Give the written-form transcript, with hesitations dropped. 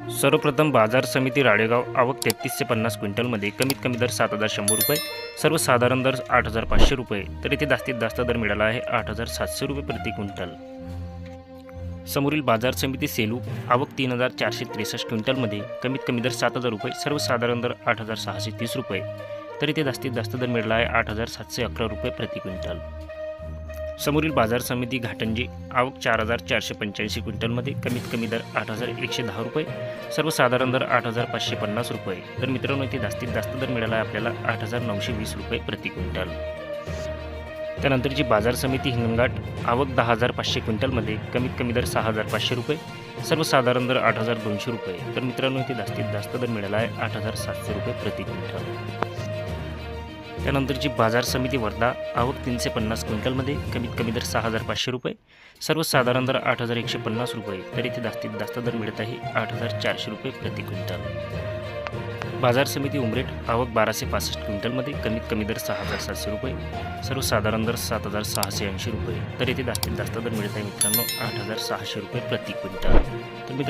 सर्वप्रथम बाजार समिती राळेगाव आवक 33 ते 50 क्विंटलमध्ये कमीत कमी दर 7,100 रुपये, सर्वसाधारण दर 8,500 रुपये, तर इथे जास्तीत जास्त दर मिळाला आहे 8,700 रुपये प्रति क्विंटल। समोरील बाजार समिती सेलू आवक 3,463 क्विंटलमध्ये कमीत कमी दर 7,000 रुपये, सर्वसाधारण दर 8,630 रुपये, तर इथे जास्तीत जास्त दर मिळाला आहे 8,711 रुपये प्रति क्विंटल। समोरील बाजार समिती घाटंजी आवक 4,485 क्विंटलमध्ये कमीत कमी दर 8,110 रुपये, सर्वसाधारण दर 8,550 रुपये, तर मित्रांनो इथे जास्तीत जास्त दर मिळाला आहे आपल्याला 8,920 रुपये प्रति क्विंटल। त्यानंतरची बाजार समिती हिंगणघाट आवक 10,500 क्विंटलमध्ये कमीत कमी दर 6,500 रुपये, सर्वसाधारण दर 8,200 रुपये, तर मित्रांनो इथे जास्तीत जास्त दर मिळाला आहे 8,700 रुपये प्रति क्विंटल। त्यानंतरची बाजार समिती वर्धा आवक 350 क्विंटलमध्ये कमीत कमी दर 6,500 रुपये, सर्वसाधारण दर 8,150 रुपये, तर इथे जास्तीत जास्त दर मिळत आहे 8,400 रुपये प्रति क्विंटल। बाजार समिती उमरेठ आवक 1,265 क्विंटलमध्ये कमीत कमी दर 6,700 रुपये, सर्वसाधारण दर 7,680 रुपये, तर इथे जास्तीत जास्त दर मिळत आहे मित्रांनो 8,600 रुपये प्रति क्विंटल। तर मित्रांनो